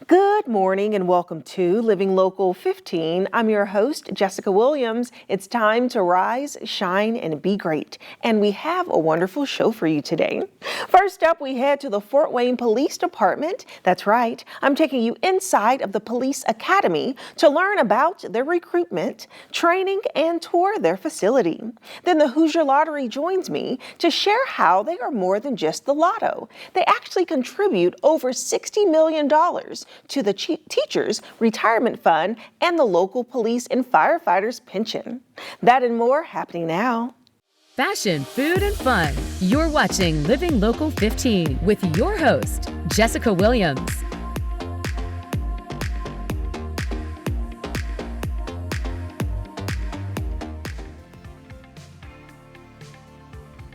Good morning and welcome to Living Local 15. I'm your host, Jessica Williams. It's time to rise, shine, and be great. And we have a wonderful show for you today. First up, we head to the Fort Wayne Police Department. That's right, I'm taking you inside of the Police Academy to learn about their recruitment, training, and tour their facility. Then the Hoosier Lottery joins me to share how they are more than just the lotto. They actually contribute over $60 million to the teachers' retirement fund and the local police and firefighters' pension. That and more happening now. Fashion, food, and fun. You're watching Living Local 15 with your host, Jessica Williams.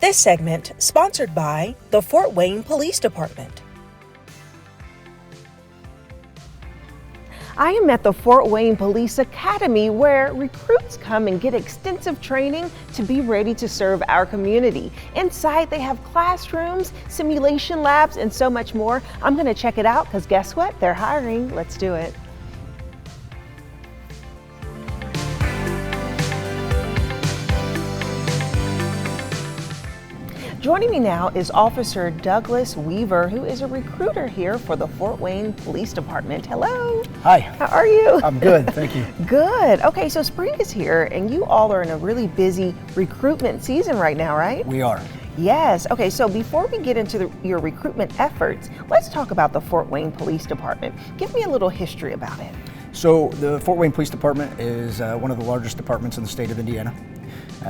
This segment sponsored by the Fort Wayne Police Department. I am at the Fort Wayne Police Academy where recruits come and get extensive training to be ready to serve our community. Inside they have classrooms, simulation labs, and so much more. I'm going to check it out because guess what? They're hiring. Let's do it. Joining me now is Officer Douglas Weaver, who is a recruiter here for the Fort Wayne Police Department. Hello. Hi. How are you? I'm good, thank you. Good. Okay, so spring is here and you all are in a really busy recruitment season right now, right? We are. Yes. Okay, so before we get into your recruitment efforts, let's talk about the Fort Wayne Police Department. Give me a little history about it. So the Fort Wayne Police Department is one of the largest departments in the state of Indiana.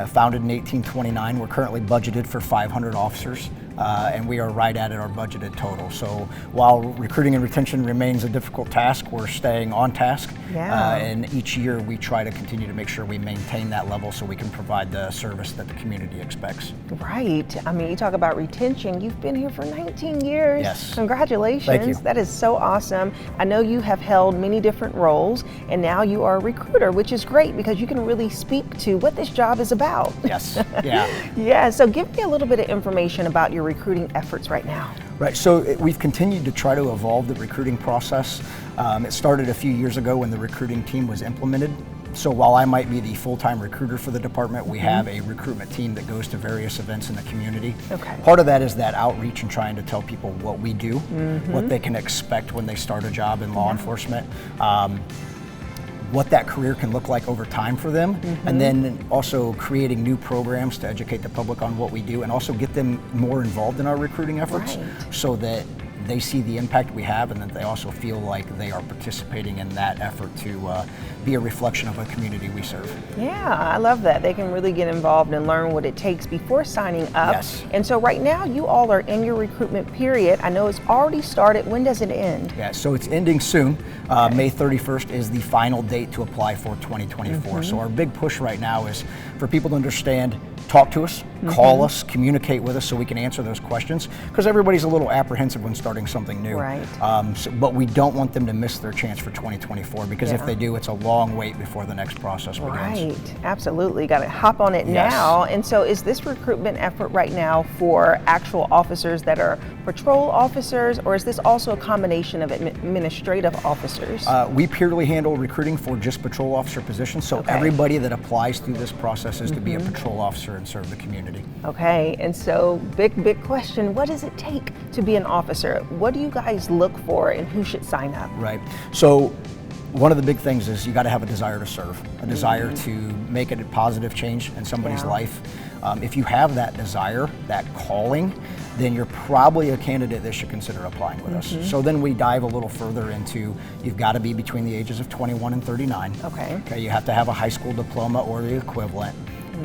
Founded in 1829, we're currently budgeted for 500 officers, and we are right at our budgeted total. So while recruiting and retention remains a difficult task, we're staying on task. Yeah. And each year we try to continue to make sure we maintain that level so we can provide the service that the community expects. Right. I mean, you talk about retention. You've been here for 19 years. Yes. Congratulations. Thank you. That is so awesome. I know you have held many different roles, and now you are a recruiter, which is great because you can really speak to what this job is about. Yes. Yeah. Yeah. So give me a little bit of information about your recruiting efforts right now. Right, so we've continued to try to evolve the recruiting process. It started a few years ago when the recruiting team was implemented. So while I might be the full-time recruiter for the department, we have a recruitment team that goes to various events in the community. Okay. Part of that is that outreach and trying to tell people what we do, what they can expect when they start a job in law enforcement. What that career can look like over time for them, and then also creating new programs to educate the public on what we do and also get them more involved in our recruiting efforts so that they see the impact we have and that they also feel like they are participating in that effort to be a reflection of a community we serve. Yeah, I love that. They can really get involved and learn what it takes before signing up. Yes. And so right now you all are in your recruitment period. I know it's already started. When does it end? Yeah, so it's ending soon. May 31st is the final date to apply for 2024. So our big push right now is for people to understand, talk to us, call us, communicate with us so we can answer those questions, because everybody's a little apprehensive when starting something new. Right. But we don't want them to miss their chance for 2024 because if they do, it's a long wait before the next process begins. Right, absolutely. Got to hop on it Yes. now. And so is this recruitment effort right now for actual officers that are patrol officers, or is this also a combination of administrative officers? We purely handle recruiting for just patrol officer positions, so everybody that applies through this process is to be a patrol officer and serve the community. Okay, and so big question, what does it take to be an officer? What do you guys look for and who should sign up? Right, so one of the big things is you got to have a desire to serve, a desire to make a positive change in somebody's life. If you have that desire, that calling, then you're probably a candidate that should consider applying with us. So then we dive a little further into, you've got to be between the ages of 21 and 39. Okay, you have to have a high school diploma or the equivalent.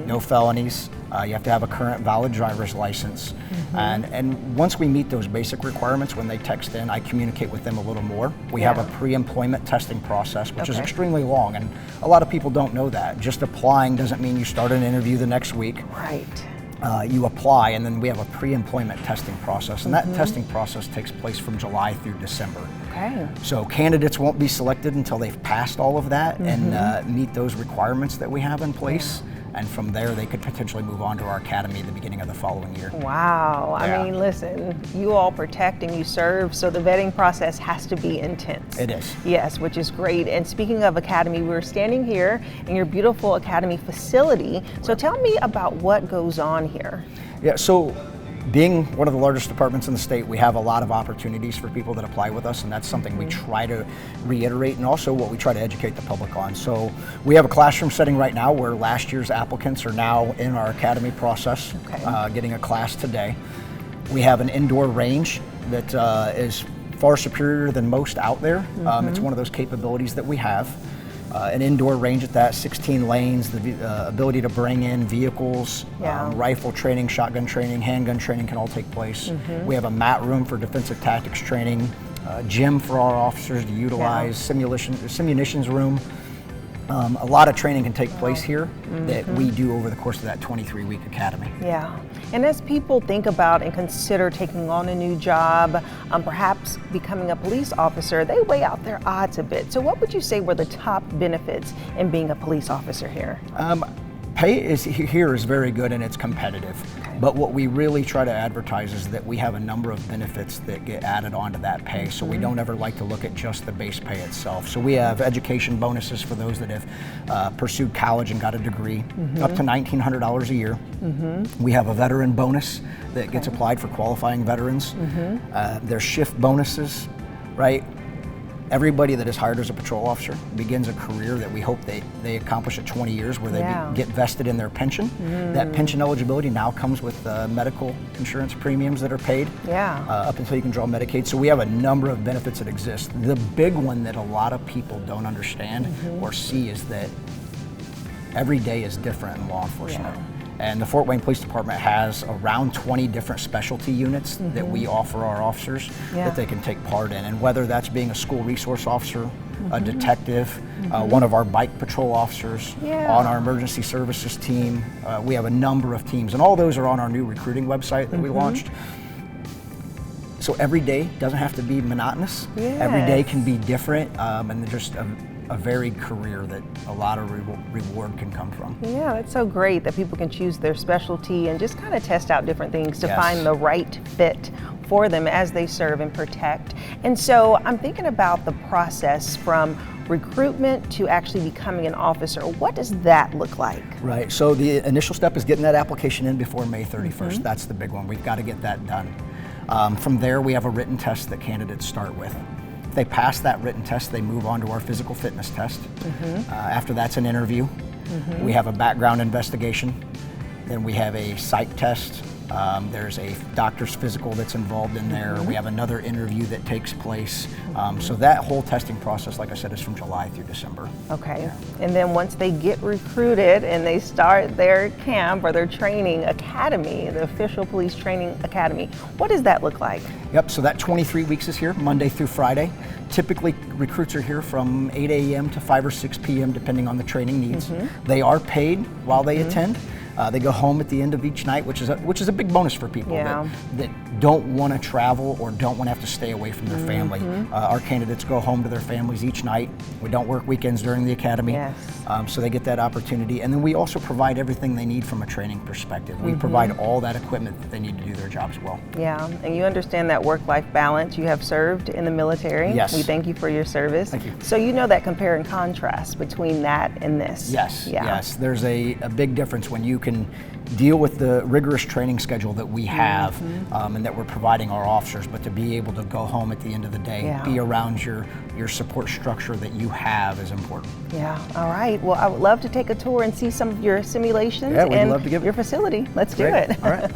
No felonies. You have to have a current valid driver's license. And once we meet those basic requirements, when they text in, I communicate with them a little more. We have a pre-employment testing process, which is extremely long, and a lot of people don't know that. Just applying doesn't mean you start an interview the next week. Right. You apply, and then we have a pre-employment testing process, and that testing process takes place from July through December. Okay. So candidates won't be selected until they've passed all of that and meet those requirements that we have in place. and from there they could potentially move on to our academy at the beginning of the following year. Wow. Yeah. I mean, listen, you all protect and you serve, so the vetting process has to be intense. It is. Yes, which is great. And speaking of academy, we're standing here in your beautiful academy facility. So tell me about what goes on here. Yeah, so being one of the largest departments in the state, we have a lot of opportunities for people that apply with us, and that's something we try to reiterate, and also what we try to educate the public on. So we have a classroom setting right now where last year's applicants are now in our academy process, getting a class today. We have an indoor range that is far superior than most out there. It's one of those capabilities that we have. An indoor range at that, 16 lanes, the ability to bring in vehicles, rifle training, shotgun training, handgun training can all take place. We have a mat room for defensive tactics training, gym for our officers to utilize, simunitions room. A lot of training can take place here that we do over the course of that 23-week academy. Yeah, and as people think about and consider taking on a new job, perhaps becoming a police officer, they weigh out their odds a bit. So what would you say were the top benefits in being a police officer here? Pay here is very good and it's competitive, but what we really try to advertise is that we have a number of benefits that get added onto that pay, so we don't ever like to look at just the base pay itself. So we have education bonuses for those that have pursued college and got a degree, up to $1,900 a year. We have a veteran bonus that gets applied for qualifying veterans. There's shift bonuses, right? Everybody that is hired as a patrol officer begins a career that we hope they accomplish at 20 years where they get vested in their pension. That pension eligibility now comes with medical insurance premiums that are paid up until you can draw Medicaid. So we have a number of benefits that exist. The big one that a lot of people don't understand or see is that every day is different in law enforcement. And the Fort Wayne Police Department has around 20 different specialty units that we offer our officers that they can take part in. And whether that's being a school resource officer, a detective, one of our bike patrol officers, on our emergency services team, we have a number of teams. And all those are on our new recruiting website that we launched. So every day doesn't have to be monotonous. Every day can be different, and they're just a varied career that a lot of reward can come from. Yeah, it's so great that people can choose their specialty and just kind of test out different things to find the right fit for them as they serve and protect. And so I'm thinking about the process from recruitment to actually becoming an officer. What does that look like? Right, so the initial step is getting that application in before May 31st. That's the big one. We've got to get that done. From there, we have a written test that candidates start with. If they pass that written test, they move on to our physical fitness test. After that's an interview. We have a background investigation. Then we have a psych test. There's a doctor's physical that's involved in there. We have another interview that takes place. So that whole testing process, like I said, is from July through December. Okay. And then once they get recruited and they start their camp or their training academy, the official police training academy, what does that look like? Yep, so that 23 weeks is here, Monday through Friday. Typically, recruits are here from 8 a.m. to 5 or 6 p.m. depending on the training needs. They are paid while they attend. They go home at the end of each night, which is a big bonus for people that don't want to travel or don't want to have to stay away from their family. Our candidates go home to their families each night. We don't work weekends during the academy, so they get that opportunity. And then we also provide everything they need from a training perspective. We provide all that equipment that they need to do their jobs well. Yeah, and you understand that work-life balance. You have served in the military. Yes. We thank you for your service. Thank you. So you know that compare and contrast between that and this. Yes, yes. There's a big difference when you can deal with the rigorous training schedule that we have and that we're providing our officers, but to be able to go home at the end of the day, be around your support structure that you have is important. Yeah, all right. Well, I would love to take a tour and see some of your simulations and love to give your facility. Let's do it. All right.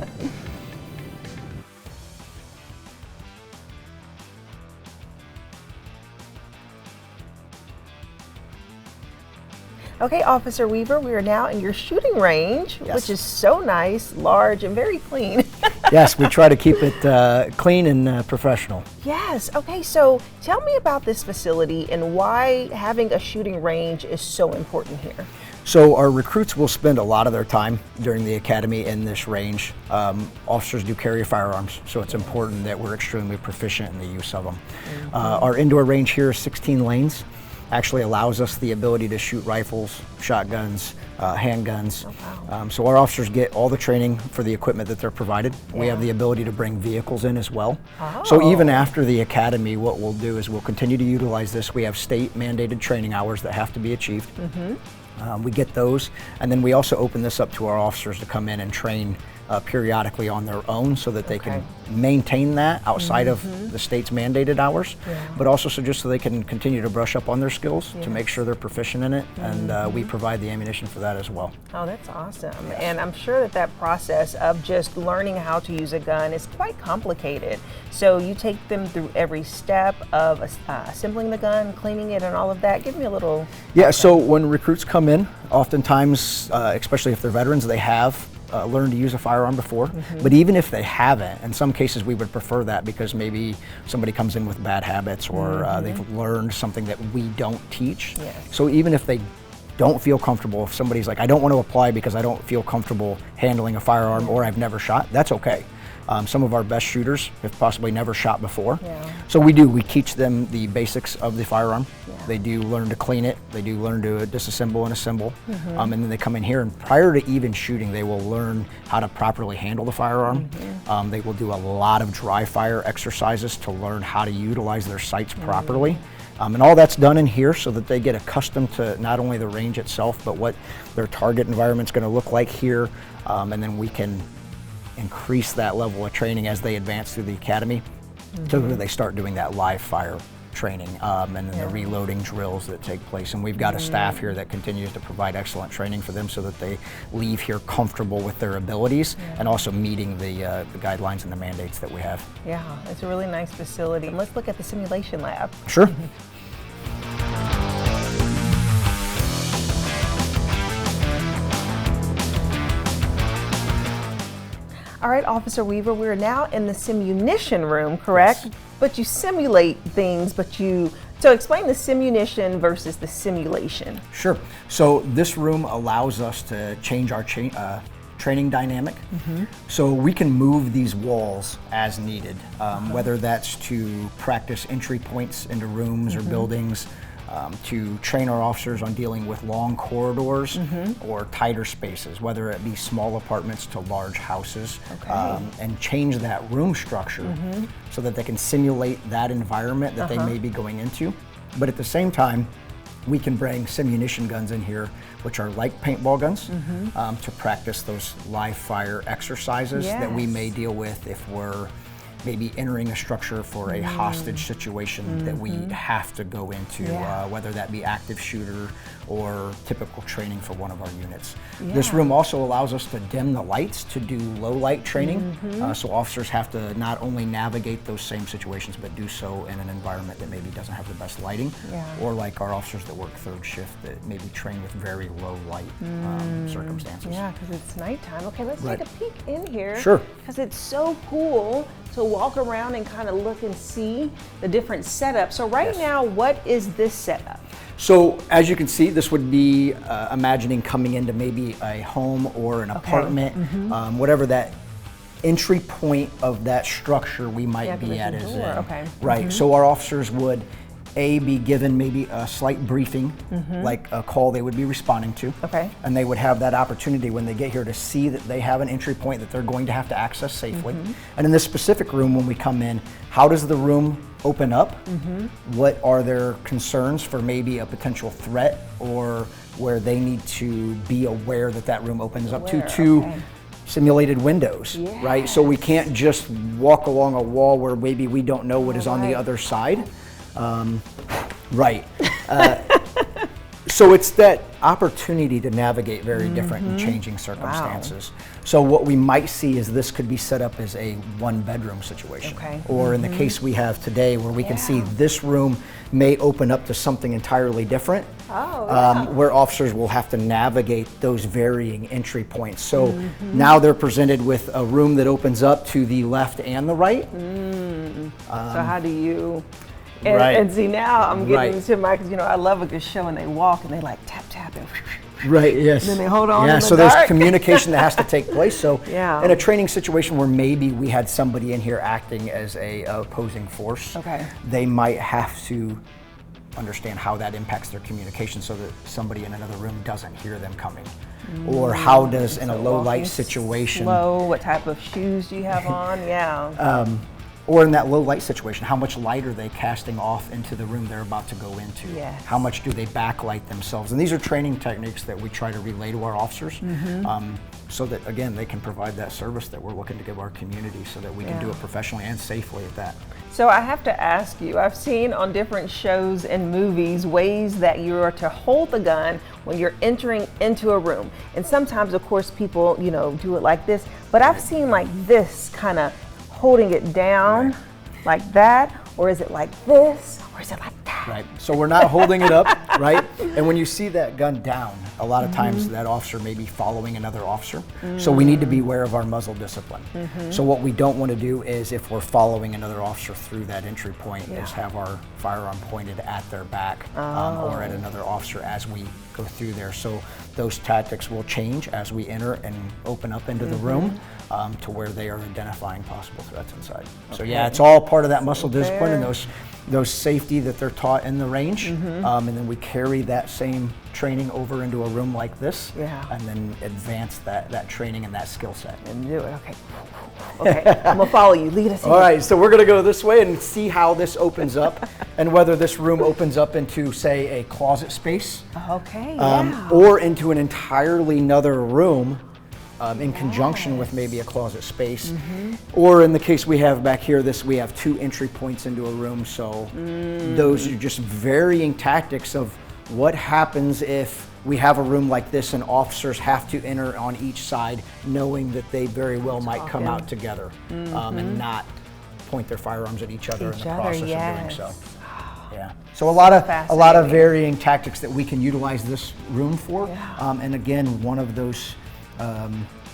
Okay, Officer Weaver, we are now in your shooting range, which is so nice, large, and very clean. Yes, we try to keep it clean and professional. Yes, okay, so tell me about this facility and why having a shooting range is so important here. So our recruits will spend a lot of their time during the academy in this range. Officers do carry firearms, so it's important that we're extremely proficient in the use of them. Our indoor range here is 16 lanes. Actually allows us the ability to shoot rifles, shotguns, handguns. Oh, wow. So our officers get all the training for the equipment that they're provided. We have the ability to bring vehicles in as well. So even after the academy, what we'll do is we'll continue to utilize this. We have state mandated training hours that have to be achieved. We get those, and then we also open this up to our officers to come in and train periodically on their own so that they can maintain that outside of the state's mandated hours, but also so they can continue to brush up on their skills to make sure they're proficient in it, and we provide the ammunition for that as well. Oh, that's awesome. And I'm sure that process of just learning how to use a gun is quite complicated. So you take them through every step of assembling the gun, cleaning it, and all of that. Give me a little. Yeah, so when recruits come in, oftentimes, especially if they're veterans, they have learned to use a firearm before, but even if they haven't, in some cases we would prefer that because maybe somebody comes in with bad habits or they've learned something that we don't teach. So even if they don't feel comfortable, if somebody's like, I don't want to apply because I don't feel comfortable handling a firearm or I've never shot, that's okay. Some of our best shooters have possibly never shot before. So we teach them the basics of the firearm. They do learn to clean it. They do learn to disassemble and assemble. And then they come in here, and prior to even shooting, they will learn how to properly handle the firearm. They will do a lot of dry fire exercises to learn how to utilize their sights properly. And all that's done in here so that they get accustomed to not only the range itself, but what their target environment's going to look like here. And then we can increase that level of training as they advance through the academy until they start doing that live fire training and then the reloading drills that take place. And we've got a staff here that continues to provide excellent training for them so that they leave here comfortable with their abilities and also meeting the guidelines and the mandates that we have. Yeah, it's a really nice facility. Let's look at the simulation lab. Sure. All right, Officer Weaver, we're now in the simunition room, correct? Yes. But you simulate things, so explain the simunition versus the simulation. Sure. So this room allows us to change our training dynamic. So we can move these walls as needed, whether that's to practice entry points into rooms or buildings, to train our officers on dealing with long corridors or tighter spaces, whether it be small apartments to large houses, and change that room structure so that they can simulate that environment that they may be going into. But at the same time, we can bring simunition guns in here, which are like paintball guns, to practice those live fire exercises that we may deal with if we're maybe entering a structure for a hostage situation that we have to go into, whether that be active shooter or typical training for one of our units. This room also allows us to dim the lights to do low light training, so officers have to not only navigate those same situations but do so in an environment that maybe doesn't have the best lighting, or like our officers that work third shift that maybe train with very low light circumstances. Yeah, because it's nighttime. Okay, let's take a peek in here. Sure. Because it's so cool to walk around and kind of look and see the different setups. So right now, what is this setup? So as you can see, this would be imagining coming into maybe a home or an apartment, whatever that entry point of that structure we might be at is in. Right, so our officers would be given maybe a slight briefing, like a call they would be responding to. And they would have that opportunity when they get here to see that they have an entry point that they're going to have to access safely. And in this specific room, when we come in, how does the room open up? What are their concerns for maybe a potential threat or where they need to be aware that that room opens up to two simulated windows, right? So we can't just walk along a wall where maybe we don't know what is on the other side. So it's that opportunity to navigate very different and changing circumstances. So what we might see is this could be set up as a one-bedroom situation. Or in the case we have today where we can see this room may open up to something entirely different, where officers will have to navigate those varying entry points. So now they're presented with a room that opens up to the left and the right. So how do you... And see, now I'm getting to my, because I love a good show and they walk and they like tap, tap, and yes. And then they hold on. Yeah, in the so dark. there's communication that has to take place. So in a training situation where maybe we had somebody in here acting as a opposing force, they might have to understand how that impacts their communication so that somebody in another room doesn't hear them coming. Or how does, in a low light situation, what type of shoes do you have on? Yeah. or in that low light situation, how much light are they casting off into the room they're about to go into? Yes. How much do they backlight themselves? And these are training techniques that we try to relay to our officers, so that, again, they can provide that service that we're looking to give our community so that we can do it professionally and safely at that. So I have to ask you, I've seen on different shows and movies ways that you are to hold the gun when you're entering into a room. And sometimes, of course, people, do it like this, but I've seen like this, kind of holding it down like that, or is it like this, or is it like that? Right, so we're not holding it up, right? And when you see that gun down, a lot of times that officer may be following another officer. So we need to be aware of our muzzle discipline. So what we don't want to do is, if we're following another officer through that entry point, is have our firearm pointed at their back or at another officer as we go through there. So those tactics will change as we enter and open up into the room to where they are identifying possible threats inside. So yeah, it's all part of that muscle discipline and those safety that they're taught in the range, and then we carry that same training over into a room like this, and then advance that training and that skill set. And do it, okay, I'm gonna follow you, lead us in. All right, so we're gonna go this way and see how this opens up, and whether this room opens up into, say, a closet space, or into an entirely another room, in conjunction with maybe a closet space, or in the case we have back here, we have 2 entry points into a room. So those are just varying tactics of what happens if we have a room like this and officers have to enter on each side, knowing that they very well might come out together and not point their firearms at each other in the process of doing so. Yeah. So a lot of varying tactics that we can utilize this room for, and again, one of those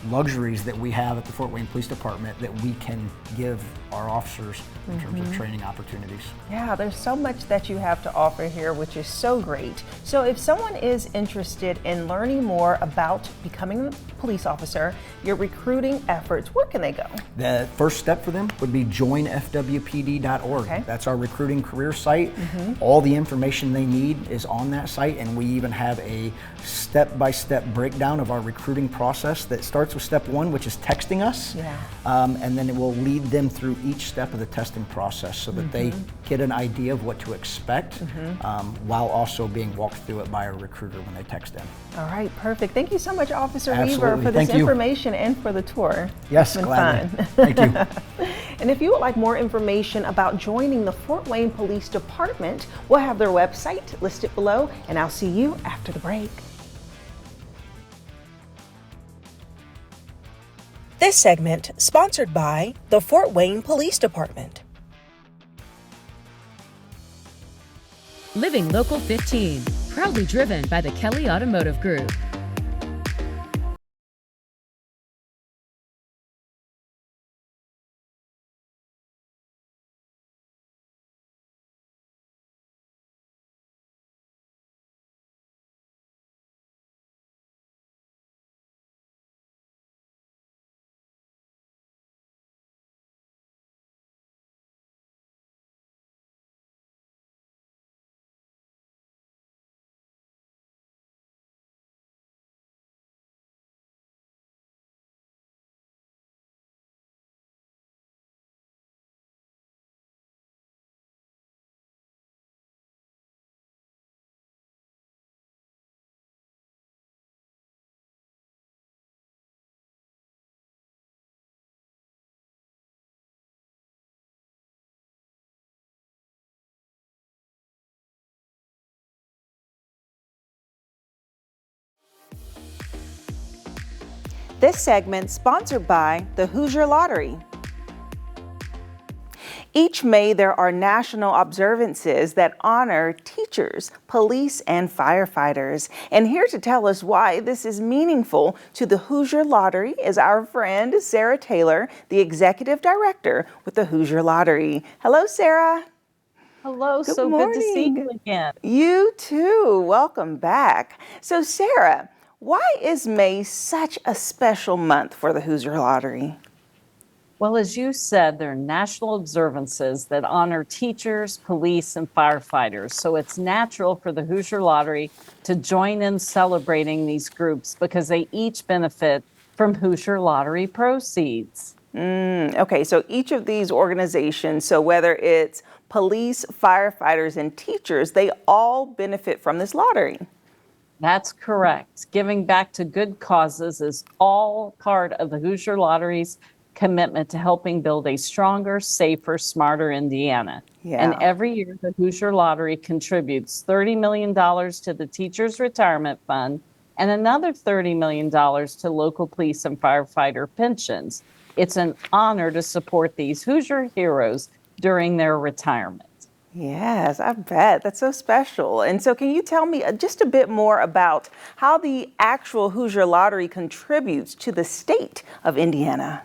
luxuries that we have at the Fort Wayne Police Department that we can give our officers in terms of training opportunities. Yeah, there's so much that you have to offer here, which is so great. So if someone is interested in learning more about becoming a police officer, your recruiting efforts, where can they go? The first step for them would be joinfwpd.org. That's our recruiting career site. All the information they need is on that site, and we even have a step-by-step breakdown of our recruiting process that starts with step 1, which is texting us, and then it will lead them through each step of the testing process so that they get an idea of what to expect, while also being walked through it by a recruiter when they text in. All right, perfect. Thank you so much, Officer Weaver, for this information and for the tour. Yes, it's been gladly. fun. Thank you. And if you would like more information about joining the Fort Wayne Police Department, we'll have their website listed below, and I'll see you after the break. This segment sponsored by the Fort Wayne Police Department. Living Local 15, proudly driven by the Kelly Automotive Group. This segment sponsored by the Hoosier Lottery. Each May, there are national observances that honor teachers, police, and firefighters. And here to tell us why this is meaningful to the Hoosier Lottery is our friend, Sarah Taylor, the Executive Director with the Hoosier Lottery. Hello, Sarah. Hello, Good so morning. good to see you again. You too. Welcome back. So, Sarah, why is May such a special month for the Hoosier Lottery? Well, as you said, there are national observances that honor teachers, police, and firefighters. So it's natural for the Hoosier Lottery to join in celebrating these groups because they each benefit from Hoosier Lottery proceeds. Okay, so each of these organizations, so whether it's police, firefighters, and teachers, they all benefit from this lottery. That's correct. Giving back to good causes is all part of the Hoosier Lottery's commitment to helping build a stronger, safer, smarter Indiana. And Yeah. every year, the Hoosier Lottery contributes $30 million to the Teachers Retirement Fund and another $30 million to local police and firefighter pensions. It's an honor to support these Hoosier heroes during their retirement. Yes, I bet. That's so special. And so, can you tell me just a bit more about how the actual Hoosier Lottery contributes to the state of Indiana?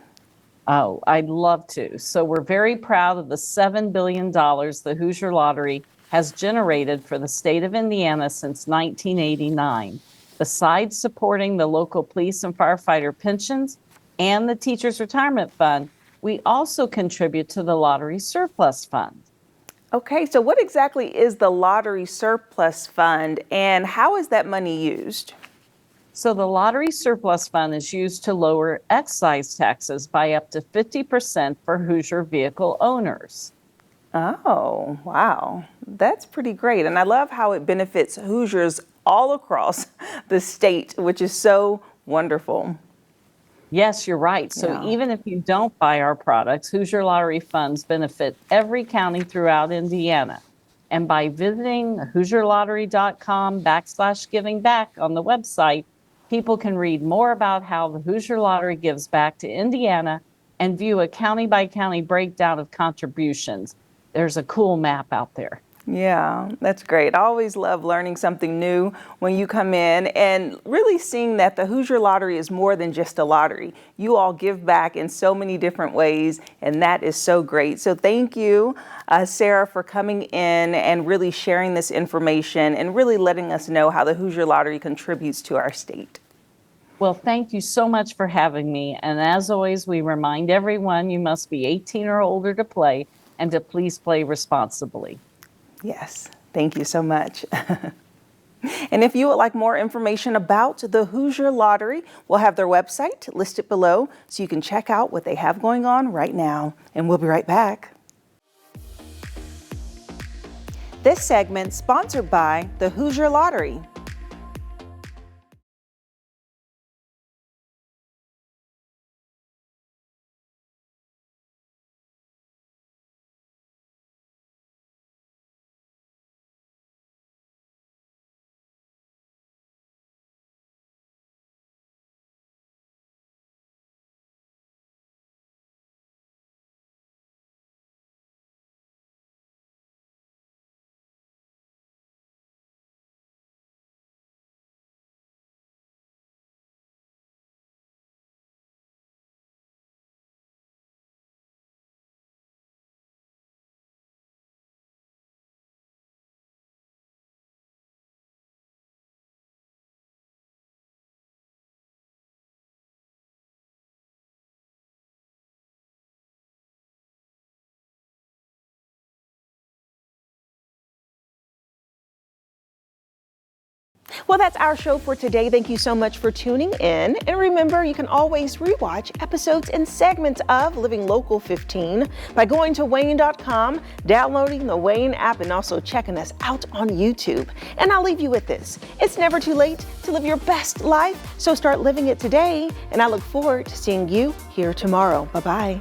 Oh, I'd love to. So we're very proud of the $7 billion the Hoosier Lottery has generated for the state of Indiana since 1989. Besides supporting the local police and firefighter pensions and the Teachers Retirement Fund, we also contribute to the Lottery Surplus Fund. Okay, so what exactly is the Lottery Surplus Fund and how is that money used? So the Lottery Surplus Fund is used to lower excise taxes by up to 50% for Hoosier vehicle owners. Oh, wow. That's pretty great. And I love how it benefits Hoosiers all across the state, which is so wonderful. Yes, you're right. So Yeah. even if you don't buy our products, Hoosier Lottery funds benefit every county throughout Indiana. And by visiting HoosierLottery.com/giving back on the website, people can read more about how the Hoosier Lottery gives back to Indiana and view a county by county breakdown of contributions. There's a cool map out there. Yeah, that's great. I always love learning something new when you come in and really seeing that the Hoosier Lottery is more than just a lottery. You all give back in so many different ways, and that is so great. So thank you, Sarah, for coming in and really sharing this information and really letting us know how the Hoosier Lottery contributes to our state. Well, thank you so much for having me. And as always, we remind everyone you must be 18 or older to play and to please play responsibly. Yes, thank you so much. And if you would like more information about the Hoosier Lottery, we'll have their website listed below so you can check out what they have going on right now. And we'll be right back. This segment sponsored by the Hoosier Lottery. Well, that's our show for today. Thank you so much for tuning in. And remember, you can always rewatch episodes and segments of Living Local 15 by going to WANE.com, downloading the WANE app, and also checking us out on YouTube. And I'll leave you with this. It's never too late to live your best life, so start living it today. And I look forward to seeing you here tomorrow. Bye-bye.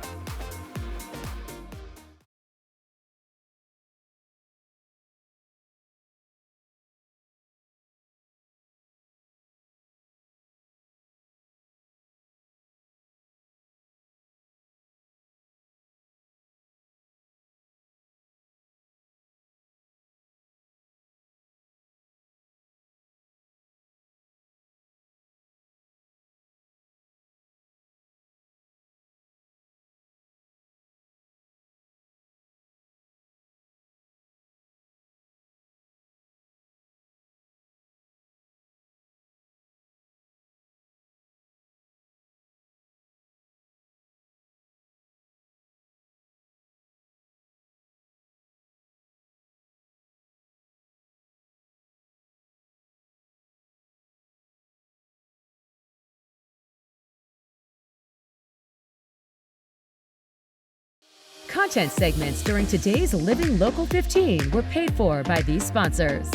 content segments during today's Living Local 15 were paid for by these sponsors.